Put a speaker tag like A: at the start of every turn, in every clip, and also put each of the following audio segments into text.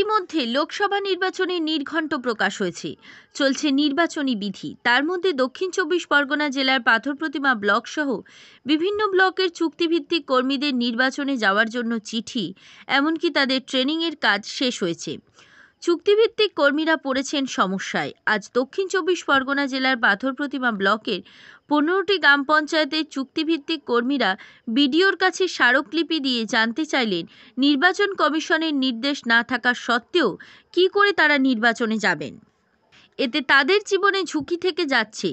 A: ইতিমধ্যে লোকসভা নির্বাচনের নির্ঘণ্ট প্রকাশ হয়েছে। চলছে নির্বাচনী বিধি। তার মধ্যে দক্ষিণ ২৪ পরগনা জেলার পাথরপ্রতিমা ব্লক সহ বিভিন্ন ব্লকের চুক্তিভিত্তিক কর্মীদের নির্বাচনে যাওয়ার জন্য চিঠি, এমনকি তাদের ট্রেনিংয়ের কাজ শেষ হয়েছে। চুক্তিভিত্তিক কর্মীরা পড়েছেন সমস্যায়। আজ দক্ষিণ ২৪ পরগনা জেলার পাথরপ্রতিমা ব্লকের ১৫টি গ্রাম পঞ্চায়েতের চুক্তিভিত্তিক কর্মীরা বিডিওর কাছে স্মারকলিপি দিয়ে জানতে চাইলেন, নির্বাচন কমিশনের নির্দেশ না থাকা সত্ত্বেও কী করে তারা নির্বাচনে যাবেন। এতে তাদের জীবনে ঝুঁকি থেকে যাচ্ছে।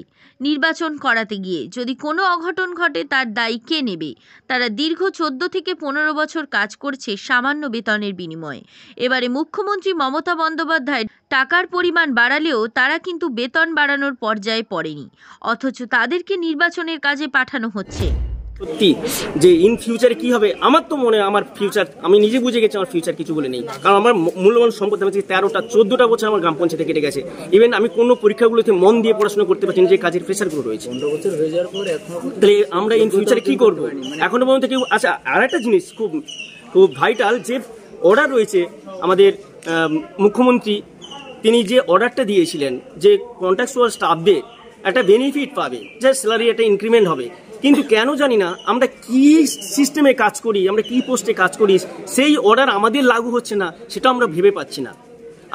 A: নির্বাচন করাতে গিয়ে যদি কোনো অঘটন ঘটে তার দায়ী কে নেবে। তারা দীর্ঘ ১৪ থেকে ১৫ বছর কাজ করছে সামান্য বেতনের বিনিময়ে। এবারে মুখ্যমন্ত্রী মমতা বন্দ্যোপাধ্যায় টাকার পরিমাণ বাড়ালেও তারা কিন্তু বেতন বাড়ানোর পর্যায়ে পড়েনি, অথচ তাদেরকে নির্বাচনের কাজে পাঠানো হচ্ছে।
B: সত্যি যে ইন ফিউচারে কি হবে, আমার তো মনে হয় আমার ফিউচার আমি নিজে বুঝে গেছি, আমার ফিউচার কিছু বলে নেই। কারণ আমার মূল্যবান সম্পদ আমি 13টা 14টা বছর আমার গ্রাম পঞ্চায়েতে কেটে গেছে। ইভেন আমি কোনো পরীক্ষাগুলোতে মন দিয়ে পড়াশোনা করতে পারছি না, যে কাজের প্রেশারগুলো রয়েছে। 15 বছর হয়ে যাওয়ার পর তাহলে আমরা ইন ফিউচারে কি করবো এখনো পর্যন্ত কেউ। আচ্ছা, আর একটা জিনিস খুব খুব ভাইটাল, যে অর্ডার রয়েছে আমাদের মুখ্যমন্ত্রী, তিনি যে অর্ডারটা দিয়েছিলেন যে কন্ট্রাকচুয়াল স্টাফদের একটা বেনিফিট পাবে, যে স্যালারি একটা ইনক্রিমেন্ট হবে, কিন্তু কেন জানি না আমরা কি সিস্টেমে কাজ করি, আমরা কি পোস্টে কাজ করি, সেই অর্ডার আমাদের লাগু হচ্ছে না, সেটা আমরা ভেবে পাচ্ছি না।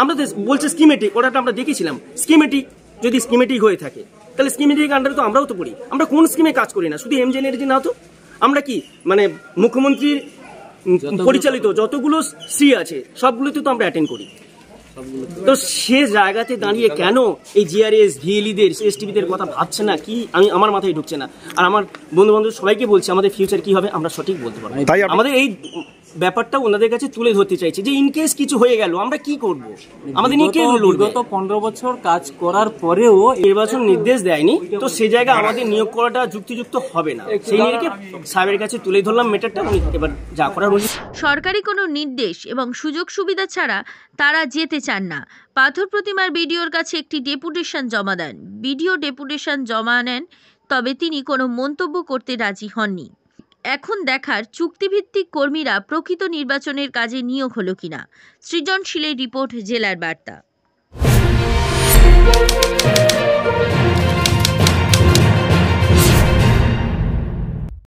B: আমরা বলছে স্কিমেটিক, অর্ডারটা আমরা দেখেছিলাম স্কিমেটিক। যদি স্কিমেটিক হয়ে থাকে তাহলে স্কিমেটিক আন্ডারে তো আমরাও তো পড়ি। আমরা কোন স্কিমে কাজ করি না, শুধু এমজেএনআরজি না তো, আমরা কি মানে মুখ্যমন্ত্রীর পরিচালিত যতগুলো সি আছে সবগুলোতে তো আমরা অ্যাটেন্ড করি। তো সে জায়গাতে দাঁড়িয়ে কেন এই জিআরএস ভিএলইদের সিএসটিভিদের কথা ভাবছে না, কি আমি আমার মাথায় ঢুকছে না। আর আমার বন্ধু বান্ধব সবাইকে বলছি আমাদের ফিউচার কি হবে আমরা সঠিক বলতে পারবো। আমাদের এই ব্যাপারটা ওনাদের কাছে তুলে ধরতে চাইছি যে ইনকেস কিছু হয়ে গেল আমরা কি করব, আমাদের নিয়ে কে লড়বে।
C: গত 15 বছর কাজ করার পরেও
B: নির্বাচন নির্দেশ দেয়নি, তো সেই জায়গায় আমাদের নিয়োগ করাটা যুক্তিযুক্ত হবে না। সেই নিয়ে সাহেবের কাছে তুলে ধরলাম মেটারটা, এবার যা করার বলি।
A: সরকারি কোনো নির্দেশ এবং সুযোগ সুবিধা ছাড়া তারা যেতে চান না। পাথরপ্রতিমার বিডিওর কাছে একটি ডেপুটেশন জমা দেন। বিডিও ডেপুটেশন জমা নেন, তবে তিনি কোনো মন্তব্য করতে রাজি হননি। এখন দেখার চুক্তিভিত্তিক কর্মীরা প্রকৃত নির্বাচনের কাজে নিয়োগ হলো কিনা। সৃজনশীলের রিপোর্ট, জেলার বার্তা।